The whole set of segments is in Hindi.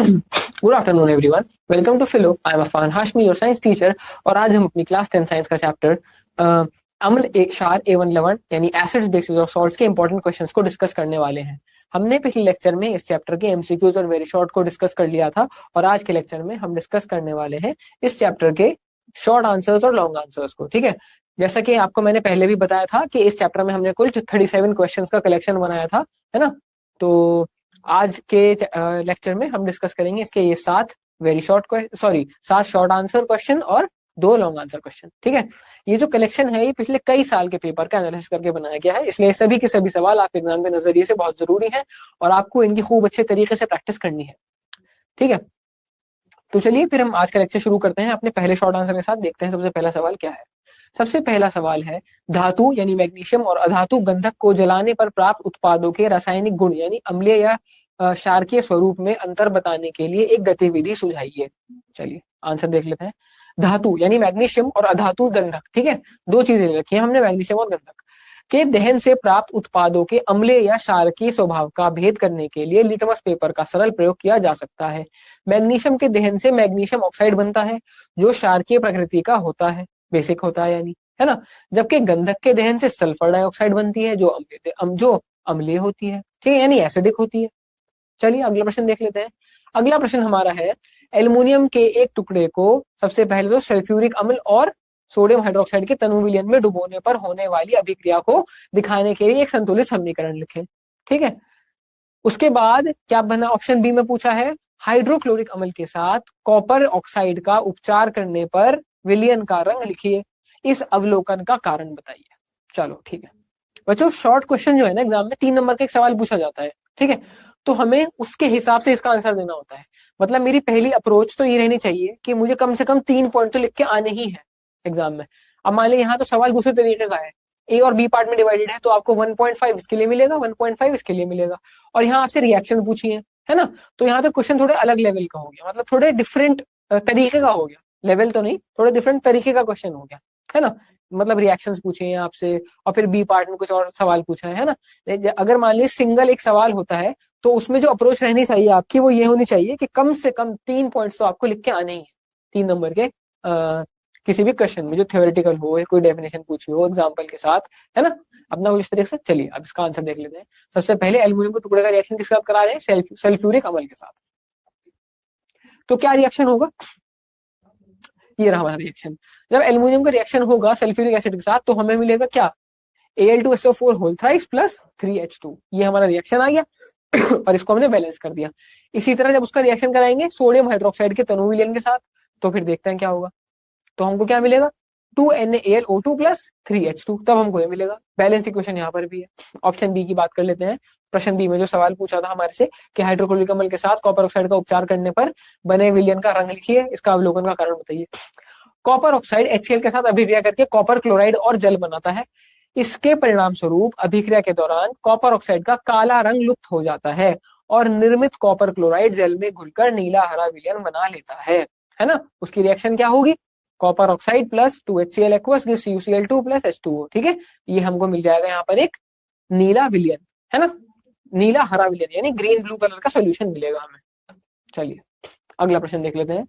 Good afternoon everyone, welcome to Filo. I am Afan Hashmi, your science teacher. और आज हम अपनी क्लास 10 साइंस का चैप्टर अम्ल एक क्षार एवं लवण यानी एसिड्स बेसिस और सॉल्ट्स के इंपॉर्टेंट क्वेश्चंस को डिस्कस करने वाले हैं। हमने पिछले लेक्चर में इस चैप्टर के एमसीक्यूज और वेरी शॉर्ट को डिस्कस कर लिया था, और आज के लेक्चर में हम डिस्कस करने वाले हैं इस चैप्टर के शॉर्ट आंसर्स और लॉन्ग आंसर्स को। ठीक है, जैसा कि आपको मैंने पहले भी बताया था कि इस चैप्टर में हमने कुल 37 क्वेश्चंस का कलेक्शन बनाया था, है ना। तो आज के लेक्चर में हम डिस्कस करेंगे इसके ये 7 शॉर्ट आंसर क्वेश्चन और 2 लॉन्ग आंसर क्वेश्चन। ठीक है, ये जो कलेक्शन है ये पिछले कई साल के पेपर का एनालिसिस करके बनाया गया है, इसलिए सभी के सभी सवाल आपके एग्जाम के नजरिए से बहुत जरूरी है और आपको इनकी खूब अच्छे तरीके से प्रैक्टिस करनी है। ठीक है, तो चलिए फिर हम आज का लेक्चर शुरू करते हैं अपने पहले शॉर्ट आंसर के साथ। देखते हैं सबसे पहला सवाल क्या है। सबसे पहला सवाल है, धातु यानी मैग्नीशियम और अधातु गंधक को जलाने पर प्राप्त उत्पादों के रासायनिक गुण यानी अम्लीय या क्षारकीय स्वरूप में अंतर बताने के लिए एक गतिविधि सुझाइए। चलिए आंसर देख लेते हैं। धातु यानी मैग्नीशियम और अधातु गंधक, ठीक है, 2 चीजें रखी है हमने, मैग्नीशियम और गंधक के दहन से प्राप्त उत्पादों के अम्लीय या क्षारकीय स्वभाव का भेद करने के लिए लिटमस पेपर का सरल प्रयोग किया जा सकता है। मैग्नीशियम के दहन से मैग्नीशियम ऑक्साइड बनता है जो क्षारकीय प्रकृति का होता है, बेसिक होता है यानी, है ना। जबकि गंधक के दहन से सल्फर डाइऑक्साइड बनती है जो अम्लीय होती है, ठीक है, यानी एसिडिक होती है। चलिए अगला प्रश्न देख लेते हैं। अगला प्रश्न हमारा है, एल्युमिनियम के एक टुकड़े को सबसे पहले तो सल्फ्यूरिक अम्ल और सोडियम हाइड्रोक्साइड के तनु विलयन में डुबोने पर होने वाली अभिक्रिया को दिखाने के लिए एक संतुलित समीकरण लिखें। ठीक है, उसके बाद क्या बना, ऑप्शन बी में पूछा है, हाइड्रोक्लोरिक अम्ल के साथ कॉपर ऑक्साइड का उपचार करने पर विलयन का रंग लिखिए, इस अवलोकन का कारण बताइए। चलो ठीक है बच्चों, शॉर्ट क्वेश्चन जो है ना एग्जाम में 3 नंबर का एक सवाल पूछा जाता है, ठीक है, तो हमें उसके हिसाब से इसका आंसर देना होता है। मतलब मेरी पहली अप्रोच तो ये रहनी चाहिए कि मुझे कम से कम 3 पॉइंट तो लिख के आने ही है एग्जाम में। अब मान लीजिए यहाँ तो सवाल दूसरे तरीके का है, ए और बी पार्ट में डिवाइडेड है, तो आपको 1.5 इसके लिए मिलेगा, 1.5 इसके लिए मिलेगा, और यहाँ आपसे रिएक्शन पूछी है ना, तो यहाँ तो क्वेश्चन थोड़े अलग लेवल का हो गया, मतलब थोड़े डिफरेंट तरीके का हो गया, लेवल तो नहीं, थोड़े डिफरेंट तरीके का क्वेश्चन हो गया, है ना। मतलब रिएक्शंस पूछे हैं आपसे और फिर बी पार्ट में कुछ और सवाल पूछा है ना। अगर मान लीजिए सिंगल एक सवाल होता है तो उसमें जो अप्रोच रहनी चाहिए आपकी वो ये होनी चाहिए कि कम से कम 3 पॉइंट्स तो आपको लिख के आने ही है 3 नंबर के किसी भी क्वेश्चन में जो थ्योरेटिकल हो या कोई डेफिनेशन पूछी हो एग्जाम्पल के साथ, है ना, अपना कुछ तरीके से। चलिए अब इसका आंसर देख लेते हैं। सबसे पहले एल्यूमिनियम के टुकड़े का रिएक्शन किसके साथ करा रहे हैं, सल्फ्यूरिक अम्ल के साथ। तो क्या रिएक्शन होगा, ये रहा हमारा रिएक्शन। जब एल्यूमिनियम का रिएक्शन होगा सल्फ्यूरिक एसिड के साथ तो हमें मिलेगा क्या, Al2SO4 whole thrice plus 3H2, ये हमारा रिएक्शन आ गया और इसको हमने बैलेंस कर दिया। इसी तरह जब उसका रिएक्शन कराएंगे सोडियम हाइड्रोक्साइड के तनु विलयन के साथ तो फिर देखते हैं क्या होगा, तो हमको क्या मिलेगा 2NaAlO2 प्लस 3H2, तब हमको ये मिलेगा। बैलेंस इक्वेशन यहाँ पर भी है। ऑप्शन बी की बात कर लेते हैं। प्रश्न बी में जो सवाल पूछा था हमारे से कि हाइड्रोक्लोरिक अम्ल के साथ कॉपर ऑक्साइड का उपचार करने पर बने विलयन का रंग लिखिए, इसका अवलोकन का कारण बताइए। कॉपर ऑक्साइड HCl के साथ अभिक्रिया करके कॉपर क्लोराइड और जल बनाता है। इसके परिणाम स्वरूप अभिक्रिया के दौरान कॉपर ऑक्साइड का काला रंग लुप्त हो जाता है और निर्मित कॉपर क्लोराइड जल में घुलकर नीला हरा विलयन बना लेता है ना। उसकी रिएक्शन क्या होगी, copper oxide plus 2HCl aqueous gives UCl2 plus H2O, ठीक है, ये हमको मिल जाएगा यहाँ पर एक नीला विलयन, है ना, नीला हरा विलयन यानी ग्रीन ब्लू कलर का सोल्यूशन मिलेगा हमें। चलिए अगला प्रश्न देख लेते हैं।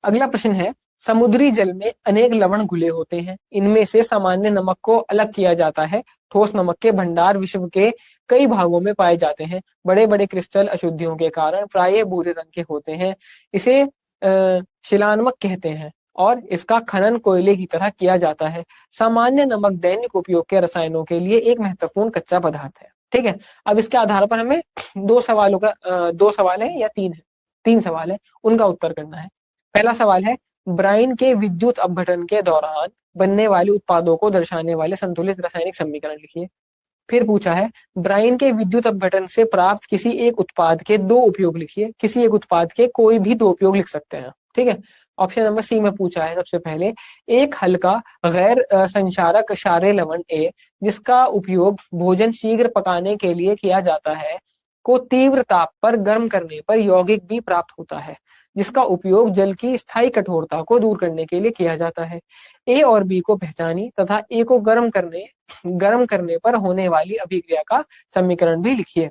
अगला प्रश्न है, समुद्री जल में अनेक लवण घुले होते हैं, इनमें से सामान्य नमक को अलग किया जाता है। ठोस नमक के भंडार विश्व के कई भागों में पाए जाते हैं। बड़े बड़े क्रिस्टल अशुद्धियों के कारण प्रायः भूरे रंग के होते हैं। इसे शिलानमक कहते हैं और इसका खनन कोयले की तरह किया जाता है। सामान्य नमक दैनिक उपयोग के रसायनों के लिए एक महत्वपूर्ण कच्चा पदार्थ है। ठीक है, अब इसके आधार पर हमें 2 सवाल है या 3 है, 3 सवाल है, उनका उत्तर करना है। पहला सवाल है, ब्राइन के विद्युत अपघटन के दौरान बनने वाले उत्पादों को दर्शाने वाले संतुलित रासायनिक समीकरण लिखिए। फिर पूछा है, ब्राइन के विद्युत अपघटन से प्राप्त किसी एक उत्पाद के 2 उपयोग लिखिए। किसी एक उत्पाद के कोई भी 2 उपयोग लिख सकते हैं, ठीक है। ऑप्शन नंबर सी में पूछा है सबसे पहले, एक हल्का गैर संक्षारक क्षारीय लवण ए जिसका उपयोग भोजन शीघ्र पकाने के लिए किया जाता है को तीव्र ताप पर गर्म करने पर यौगिक भी प्राप्त होता है जिसका उपयोग जल की स्थायी कठोरता को दूर करने के लिए किया जाता है। ए और बी को पहचानी तथा ए को गर्म करने पर होने वाली अभिक्रिया का समीकरण भी लिखिए।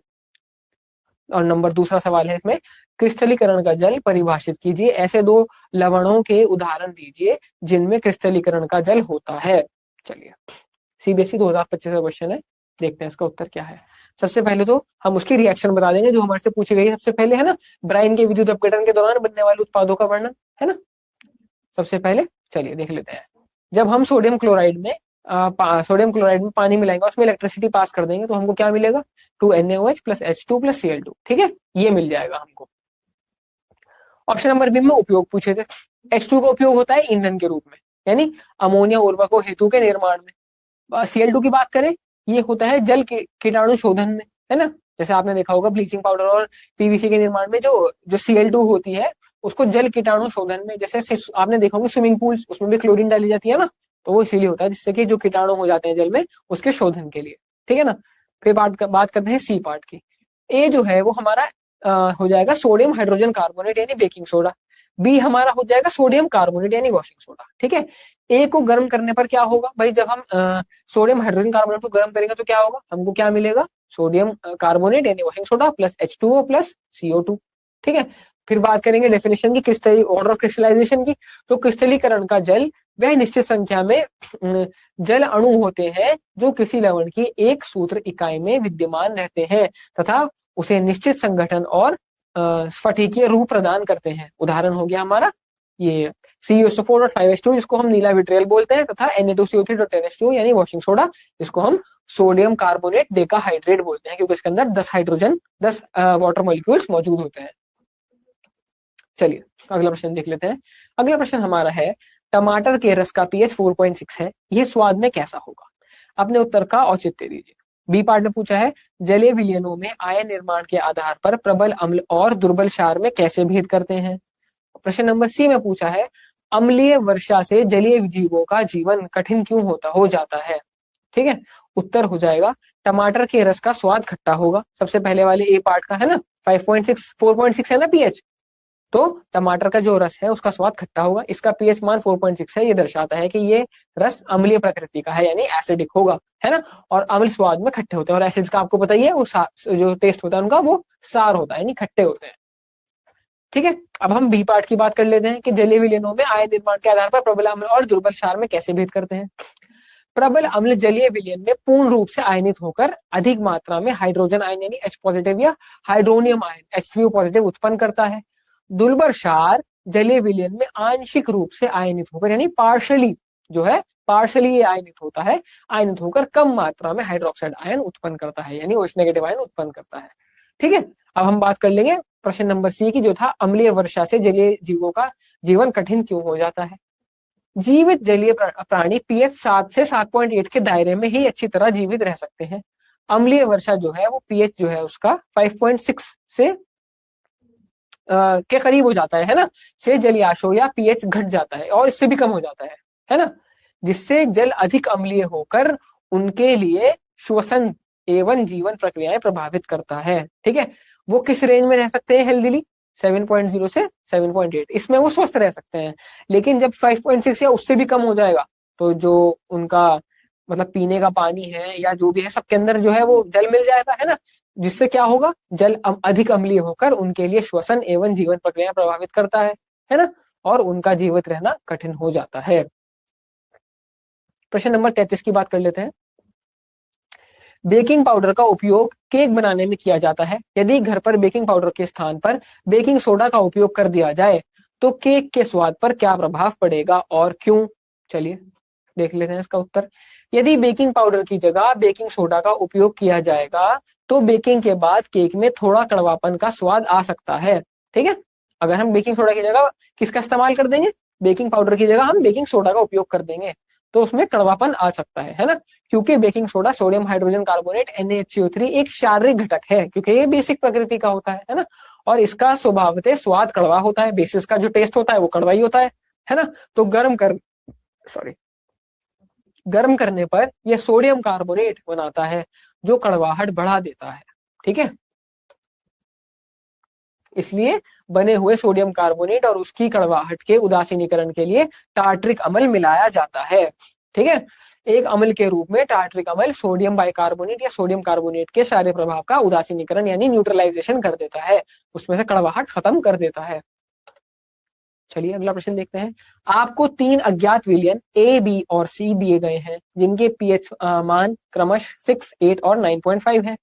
और नंबर दूसरा सवाल है इसमें, क्रिस्टलीकरण का जल परिभाषित कीजिए, ऐसे दो लवणों के उदाहरण दीजिए जिनमें क्रिस्टलीकरण का जल होता है। चलिए, सीबीएसई 2025 का क्वेश्चन है, देखते हैं इसका उत्तर क्या है। सबसे पहले तो हम उसकी रिएक्शन बता देंगे जो हमारे से पूछी गई है। सबसे पहले है ना, ब्राइन के विद्युत अपघटन के दौरान बनने वाले उत्पादों का वर्णन, है ना। सबसे पहले चलिए देख लेते हैं। जब हम सोडियम क्लोराइड में पानी मिलाएंगे, उसमें इलेक्ट्रिसिटी पास कर देंगे, तो हमको क्या मिलेगा, 2NaOH plus H2 plus Cl2, ठीक है, ये मिल जाएगा हमको। ऑप्शन नंबर बी में उपयोग पूछे थे। H2 का उपयोग होता है ईंधन के रूप में, यानी अमोनिया उर्वरकों हेतु के निर्माण में। Cl2 की बात करें, ये होता है जल कीटाणु शोधन में, है ना। जैसे आपने देखा होगा ब्लीचिंग पाउडर और पीवीसी के निर्माण में जो जो Cl2 होती है, उसको जल कीटाणु शोधन में, जैसे आपने देखा होगा स्विमिंग पूल्स, उसमें भी क्लोरीन डाली जाती है ना, तो वो इसीलिए होता है जिससे कि जो कीटाणु हो जाते हैं जल में, उसके शोधन के लिए, ठीक है ना। फिर बात करते हैं सी पार्ट की। ए जो है वो हमारा हो जाएगा सोडियम हाइड्रोजन कार्बोनेट यानी बेकिंग सोडा। बी हमारा हो जाएगा सोडियम कार्बोनेट यानी वॉशिंग सोडा, ठीक है। ए को गर्म करने पर क्या होगा भाई, जब हम सोडियम हाइड्रोजन कार्बोनेट को गर्म करेंगे तो क्या होगा, हमको क्या मिलेगा, सोडियम कार्बोनेट यानी washing soda plus H2O plus CO2, ठीक है। फिर बात करेंगे डेफिनेशन की, क्रिस्टल ऑर्डर ऑफ क्रिस्टलाइजेशन की। तो क्रिस्टलीकरण का जल वह निश्चित संख्या में जल अणु होते हैं जो किसी लवण की एक सूत्र इकाई में विद्यमान रहते हैं तथा उसे निश्चित संगठन और स्फटिकीय रूप प्रदान करते हैं। उदाहरण हो गया हमारा ये CuSO4.5H2 जिसको हम नीला विट्रियल बोलते हैं, तथा Na2CO3.10H2 यानी वॉशिंग सोडा जिसको हम सोडियम कार्बोनेट डेकाहाइड्रेट बोलते हैं, क्योंकि इसके अंदर 10 वाटर मॉलिक्यूल्स मौजूद होते हैं। चलिए अगला प्रश्न देख लेते हैं। अगला प्रश्न हमारा है, टमाटर के रस का पीएच 4.6 है, यह स्वाद में कैसा होगा। अपने उत्तर का औचित्य दीजिए। बी पार्ट ने पूछा है, जलीय विलयनों में आयन निर्माण के आधार पर प्रबल अम्ल और दुर्बल क्षार में कैसे भेद करते हैं। प्रश्न नंबर सी में पूछा है, अम्लीय वर्षा से जलीय जीवों का जीवन कठिन क्यों हो जाता है, ठीक है। उत्तर हो जाएगा, टमाटर के रस का स्वाद खट्टा होगा। सबसे पहले वाले ए पार्ट का है ना, 5.6 4.6 है ना पीएच, तो टमाटर का जो रस है उसका स्वाद खट्टा होगा। इसका पीएच मान 4.6 है, ये दर्शाता है कि ये रस अम्लीय प्रकृति का है, यानी एसिडिक होगा, है ना। और अम्ल स्वाद में खट्टे होते हैं, और एसिड्स का आपको पता ही है वो जो टेस्ट होता है उनका वो सार होता है, यानी खट्टे होते हैं, ठीक है। अब हम बी पार्ट की बात कर लेते हैं कि जलीय विलयनों में आयन निर्माण के आधार पर प्रबल अम्ल और दुर्बल क्षार में कैसे भेद करते हैं। प्रबल अम्ल जलीय विलयन में पूर्ण रूप से आयनित होकर अधिक मात्रा में हाइड्रोजन आयन यानी H पॉजिटिव या हाइड्रोनियम आयन H3O पॉजिटिव उत्पन्न करता है। दुर्बल क्षार जलीय विलयन में आंशिक रूप से आयनित होकर, यानी पार्शली जो है, पार्शली ये आयनित होता है, आयनित होकर कम मात्रा में हाइड्रोक्साइड आयन उत्पन्न करता है, यानी OH नेगेटिव आयन उत्पन्न करता है, ठीक है। अब हम बात कर लेंगे प्रश्न नंबर सी की, जो था अम्लीय वर्षा से जलीय जीवों का जीवन कठिन क्यों हो जाता है। जीवित जलीय प्राणी पीएच 7 से 7.8 के दायरे में ही अच्छी तरह जीवित रह सकते हैं। अम्लीय वर्षा जो है वो पीएच जो है उसका 5.6 से के करीब हो जाता है ना, से जलीयाशो या पीएच घट जाता है और इससे भी कम हो जाता है ना, जिससे जल अधिक अम्लीय होकर उनके लिए श्वसन एवं जीवन प्रक्रियाएं प्रभावित करता है, ठीक है। वो किस रेंज में रह सकते हैं हेल्दीली, 7.0 से 7.8, इसमें वो स्वस्थ रह सकते हैं। लेकिन जब 5.6 या उससे भी कम हो जाएगा, तो जो उनका मतलब पीने का पानी है या जो भी है सबके अंदर जो है वो जल मिल जाएगा, है ना, जिससे क्या होगा, जल अधिक अम्लीय होकर उनके लिए श्वसन एवं जीवन प्रक्रिया प्रभावित करता है ना, और उनका जीवित रहना कठिन हो जाता है। प्रश्न नंबर 33 की बात कर लेते हैं। बेकिंग पाउडर का उपयोग केक बनाने में किया जाता है। यदि घर पर बेकिंग पाउडर के स्थान पर बेकिंग सोडा का उपयोग कर दिया जाए तो केक के स्वाद पर क्या प्रभाव पड़ेगा और क्यों। चलिए देख लेते हैं इसका उत्तर। यदि बेकिंग पाउडर की जगह बेकिंग सोडा का उपयोग किया जाएगा तो बेकिंग के बाद केक में थोड़ा कड़वापन का स्वाद आ सकता है, ठीक है। अगर हम बेकिंग सोडा की जगह किसका इस्तेमाल कर देंगे, बेकिंग पाउडर की जगह हम बेकिंग सोडा का उपयोग कर देंगे तो उसमें कड़वापन आ सकता है ना, क्योंकि baking soda sodium hydrogen carbonate NaHCO3 एक शारीरिक घटक है, क्योंकि ये बेसिक प्रकृति का होता है ना, और इसका स्वभावतः स्वाद कड़वा होता है, बेसिस का जो टेस्ट होता है वो कड़वा ही होता है ना। तो गर्म करने पर यह सोडियम कार्बोनेट बनाता है जो कड़वाहट बढ़ा देता है, ठीक है। इसलिए बने हुए सोडियम कार्बोनेट और उसकी कड़वाहट के उदासीनीकरण के लिए टार्ट्रिक अम्ल मिलाया जाता है, ठीक है। एक अम्ल के रूप में टार्टरिक अम्ल सोडियम बाइकार्बोनेट या सोडियम कार्बोनेट के सारे प्रभाव का उदासीनीकरण यानी न्यूट्रलाइजेशन कर देता है, उसमें से कड़वाहट खत्म कर देता है। चलिए अगला प्रश्न देखते हैं। आपको 3 अज्ञात विलयन ए, बी और सी दिए गए हैं जिनके पीएच मान क्रमश 6, 8 और 9.5 है।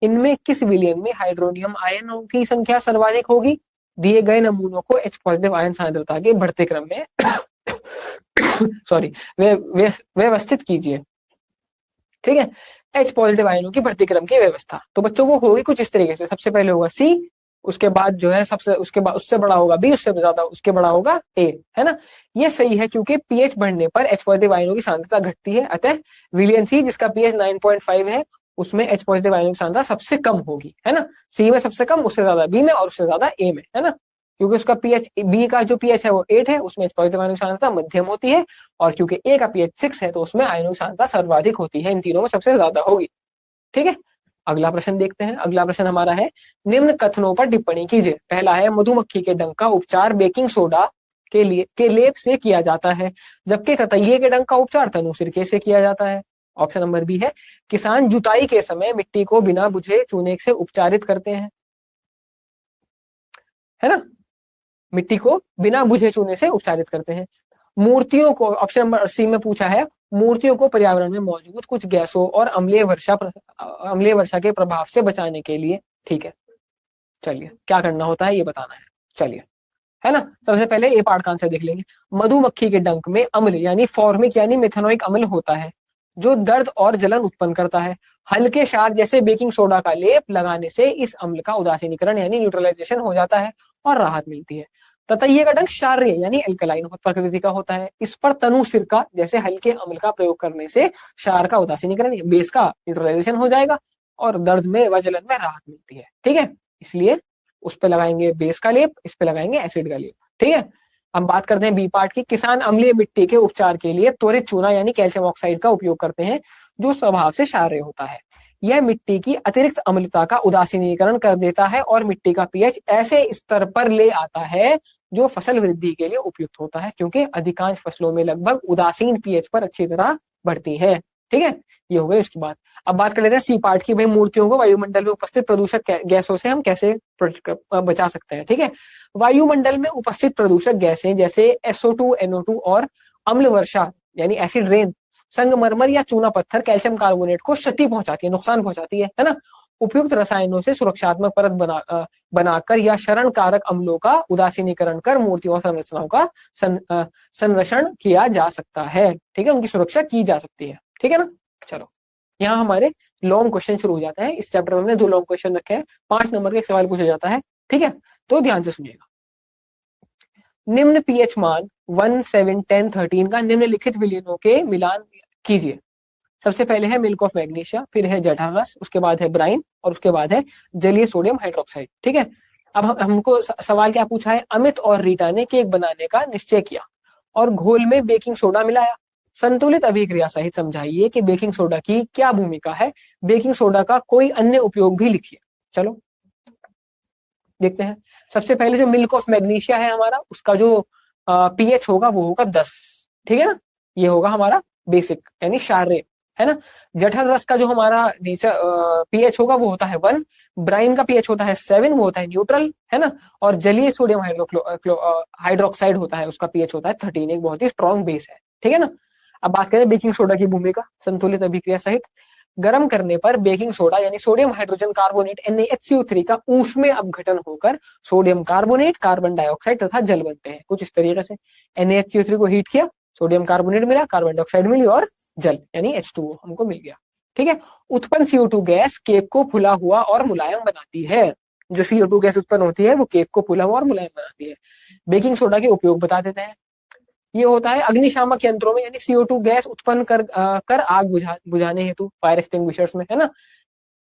इनमें किस विलयन में हाइड्रोनियम आयनों की संख्या सर्वाधिक होगी? दिए गए नमूनों को H पॉजिटिव आयन सांद्रता के बढ़ते क्रम में सॉरी व्यवस्थित कीजिए। ठीक है, H पॉजिटिव आयनों की बढ़ती क्रम की व्यवस्था तो बच्चों को होगी कुछ इस तरीके से। सबसे पहले होगा C, उसके बाद जो है सबसे उसके बाद उससे बड़ा होगा B, उससे ज्यादा उसके बड़ा होगा A, है ना। ये सही है क्योंकि पीएच बढ़ने पर H पॉजिटिव आयनों की सांद्रता घटती है, अतः विलियन C जिसका पीएच 9.5 है उसमें H पॉजिटिव आयनों की सांद्रता सबसे कम होगी, है ना। C में सबसे कम, उससे ज्यादा B में और उससे ज्यादा A में, है ना। क्योंकि उसका पीएच बी का जो पीएच है वो 8 है, उसमें पॉजिटिव आयनों की सांद्रता मध्यम होती है, और क्योंकि ए का पीएच 6 है तो उसमें आयनों की सांद्रता सर्वाधिक होती है, इन तीनों में सबसे ज्यादा होगी। ठीक है, अगला प्रश्न देखते हैं। अगला प्रश्न हमारा है, निम्न कथनों पर टिप्पणी कीजिए। पहला है, मधुमक्खी के डंक का उपचार बेकिंग सोडा के लेप से किया जाता है, जबकि ततैये के डंक का उपचार तनु सिरके से किया जाता है। ऑप्शन नंबर बी है, किसान जुताई के समय मिट्टी को बिना बुझे चूने से उपचारित करते हैं, है ना, मिट्टी को बिना बुझे चूने से उपचारित करते हैं। मूर्तियों को, ऑप्शन नंबर सी में पूछा है, मूर्तियों को पर्यावरण में मौजूद कुछ गैसों और अम्लीय वर्षा के प्रभाव से बचाने के लिए। ठीक है, चलिए क्या करना होता है ये बताना है। चलिए, है ना, सबसे पहले ए पार्ट का आंसर देख लेंगे। मधुमक्खी के डंक में अम्ल यानी फॉर्मिक यानी मेथनोइक अम्ल होता है जो दर्द और जलन उत्पन्न करता है। हल्के क्षार जैसे बेकिंग सोडा का लेप लगाने से इस अम्ल का उदासीनीकरण यानी न्यूट्रलाइजेशन हो जाता है और राहत मिलती है। ततैये का डंक क्षारीय यानी एल्कलाइन प्रकृति का होता है, इस पर तनु सिरका जैसे हल्के अम्ल का प्रयोग करने से क्षार का उदासीनीकरण बेस का न्यूट्रलाइजेशन हो जाएगा और दर्द में व जलन में राहत मिलती है। ठीक है, इसलिए उस पर लगाएंगे बेस का लेप, इस पे लगाएंगे एसिड का लेप। ठीक है, हम बात करते हैं बी पार्ट की। किसान अम्लीय मिट्टी के उपचार के लिए त्वरित चूना यानी कैल्शियम ऑक्साइड का उपयोग करते हैं जो स्वभाव से क्षारीय होता है। यह मिट्टी की अतिरिक्त अम्लता का उदासीनीकरण कर देता है और मिट्टी का पीएच ऐसे स्तर पर ले आता है जो फसल वृद्धि के लिए उपयुक्त होता है, क्योंकि अधिकांश फसलों में लगभग उदासीन पीएच पर अच्छी तरह बढ़ती है। ठीक है, ये हो गई उसके बाद। अब बात कर लेते हैं सी पार्ट की। भाई, मूर्तियों को वायुमंडल में उपस्थित प्रदूषक गैसों से हम कैसे बचा सकते हैं। ठीक है, वायुमंडल में उपस्थित प्रदूषक गैसें जैसे SO2, NO2 और अम्ल वर्षा यानी एसिड रेन संगमरमर या चूना पत्थर कैल्शियम कार्बोनेट को क्षति पहुंचाती है, नुकसान पहुंचाती है ना। उपयुक्त रसायनों से सुरक्षात्मक परत बनाकर या शरण कारक अम्लों का उदासीनीकरण कर मूर्तियों और संरचनाओं का संरक्षण किया जा सकता है। ठीक है, उनकी सुरक्षा की जा सकती है। ठीक है ना। चलो, यहाँ हमारे लॉन्ग क्वेश्चन शुरू हो जाते हैं। इस चैप्टर में हमने 2 लॉन्ग क्वेश्चन रखे हैं, 5 नंबर का एक सवाल पूछा जाता है। ठीक है, तो ध्यान से सुनिएगा। निम्न पीएच मान 1, 7, 10, 13 का निम्नलिखित विलयनों के मिलान कीजिए। सबसे पहले है मिल्क ऑफ मैग्नीशिया, फिर है जठर रस, उसके बाद है ब्राइन और उसके बाद है जलीय सोडियम हाइड्रोक्साइड। ठीक है, अब हमको सवाल क्या पूछा है, अमित और रीटा ने केक बनाने का निश्चय किया और घोल में बेकिंग सोडा मिलाया। संतुलित अभिक्रिया सहित समझाइए कि बेकिंग सोडा की क्या भूमिका है। बेकिंग सोडा का कोई अन्य उपयोग भी लिखिए। चलो देखते हैं। सबसे पहले जो मिल्क ऑफ मैग्नीशिया है हमारा, उसका जो पीएच होगा वो होगा 10। ठीक है ना, ये होगा हमारा बेसिक यानी क्षारीय, है ना। जठर रस का जो हमारा नेचर पीएच होगा वो होता है 1। ब्राइन का पीएच होता है 7, वो होता है न्यूट्रल, है ना। और जलीय सोडियम हाइड्रोक्साइड होता है, उसका पीएच होता है 13, एक बहुत ही स्ट्रॉन्ग बेस है। ठीक है ना। अब बात करें बेकिंग सोडा की भूमिका संतुलित अभिक्रिया सहित। गर्म करने पर बेकिंग सोडा यानी सोडियम हाइड्रोजन कार्बोनेट NaHCO3 का ऊष्मीय अपघटन होकर सोडियम कार्बोनेट, कार्बन डाइऑक्साइड तथा जल बनते हैं। कुछ इस तरीके से NaHCO3 को हीट किया, सोडियम कार्बोनेट मिला, कार्बन डाइऑक्साइड मिली और जल यानी H2O हमको मिल गया। ठीक है, उत्पन्न CO2 गैस केक को फुला हुआ और मुलायम बनाती है। जो CO2 गैस उत्पन्न होती है वो केक को फुला हुआ और मुलायम बनाती है। बेकिंग सोडा के उपयोग बता देते हैं। ये होता है अग्निशामक यंत्रों में यानी CO2 गैस उत्पन्न कर आग बुझाने हेतु फायर एक्सटिंग्विशर्स में, है ना।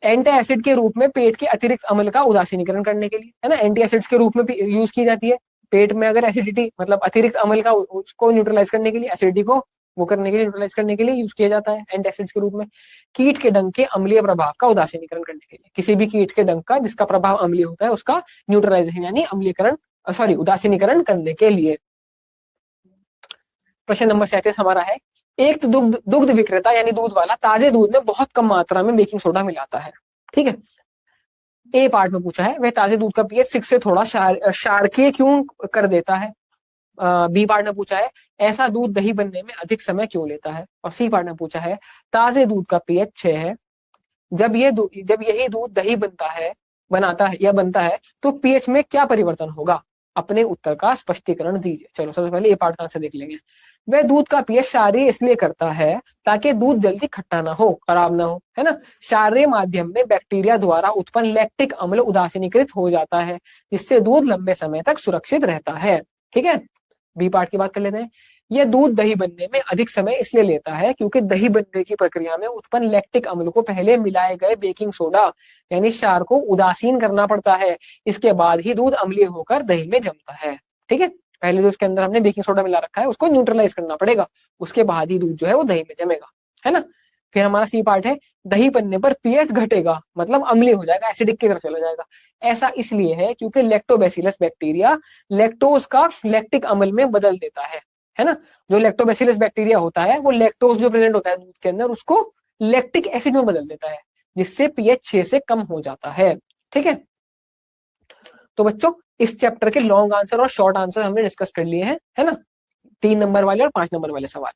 एंटी एसिड के रूप में पेट के अतिरिक्त अम्ल का उदासीनीकरण करने के लिए, है ना, एंटी एसिड्स के रूप में यूज की जाती है। पेट में अगर एसिडिटी मतलब अतिरिक्त अम्ल का उसको न्यूट्रलाइज करने के लिए, एसिडिटी को वो करने के लिए, न्यूट्रलाइज करने के लिए यूज किया जाता है एंटी एसिड्स के रूप में। कीट के डंक के अम्लीय प्रभाव का उदासीनीकरण करने के लिए, किसी भी कीट के डंक का जिसका प्रभाव अम्लीय होता है उसका न्यूट्रलाइजेशन यानी अम्लीकरण उदासीनीकरण करने के लिए। प्रश्न नंबर 37 हमारा है, एक तो दुग्ध दुग्ध विक्रेता यानी दूध वाला ताजे दूध में बहुत कम मात्रा में बेकिंग सोडा मिलाता है। ठीक है, ए पार्ट में पूछा है वह ताजे दूध का पीएच 6 से थोड़ा क्षारकीय क्यों कर देता है। बी पार्ट में पूछा है ऐसा दूध दही बनने में अधिक समय क्यों लेता है। और सी पार्ट में पूछा है ताजे दूध का पीएच 6 है, जब यही दूध दही बनाता है या बनता है तो पीएच में क्या परिवर्तन होगा, अपने उत्तर का स्पष्टीकरण दीजिए। चलो सबसे पहले ये पार्ट का आंसर देख लेंगे। वह दूध का पीएच क्षारीय इसलिए करता है ताकि दूध जल्दी खट्टा ना हो, खराब ना हो, है ना। क्षारीय माध्यम में बैक्टीरिया द्वारा उत्पन्न लैक्टिक अम्ल उदासीनीकृत हो जाता है, जिससे दूध लंबे समय तक सुरक्षित रहता है। ठीक है, बी पार्ट की बात कर लेते हैं। यह दूध दही बनने में अधिक समय इसलिए लेता है क्योंकि दही बनने की प्रक्रिया में उत्पन्न लैक्टिक अम्ल को पहले मिलाए गए बेकिंग सोडा यानी क्षार को उदासीन करना पड़ता है, इसके बाद ही दूध अम्लीय होकर दही में जमता है। ठीक है, पहले जो उसके अंदर हमने बेकिंग सोडा मिला रखा है उसको न्यूट्रलाइज करना पड़ेगा, उसके बाद ही दूध जो है वो दही में जमेगा, है ना। फिर हमारा सी पार्ट है दही बनने पर पीएच घटेगा, मतलब अम्लीय हो जाएगा, एसिडिक की तरफ चला जाएगा। ऐसा इसलिए है क्योंकि लैक्टोबैसिलस बैक्टीरिया लैक्टोज का लैक्टिक अम्ल में बदल देता है ना। जो लैक्टोबैसिलस बैक्टीरिया होता है वो लैक्टोज जो प्रेजेंट होता है दूध के अंदर उसको लैक्टिक एसिड में बदल देता है, जिससे पीएच 6 से कम हो जाता है। ठीक है, तो बच्चों इस चैप्टर के लॉन्ग आंसर और शॉर्ट आंसर हमने डिस्कस कर लिए हैं, है ना, 3 नंबर वाले और 5 नंबर वाले सवाल।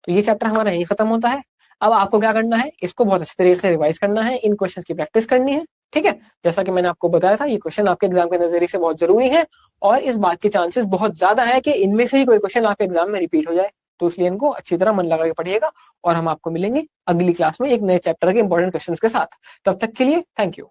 तो ये चैप्टर हमारा यही खत्म होता है। अब आपको क्या करना है, इसको बहुत अच्छे तरीके से रिवाइज करना है, इन क्वेश्चंस की प्रैक्टिस करनी है। ठीक है, जैसा कि मैंने आपको बताया था ये क्वेश्चन आपके एग्जाम के नजरिए से बहुत जरूरी है और इस बात के चांसेस बहुत ज्यादा है कि इनमें से ही कोई क्वेश्चन आपके एग्जाम में रिपीट हो जाए, तो इसलिए इनको अच्छी तरह मन लगा के पढ़िएगा और हम आपको मिलेंगे अगली क्लास में एक नए चैप्टर के इंपॉर्टेंट क्वेश्चंस के साथ। तब तक के लिए थैंक यू।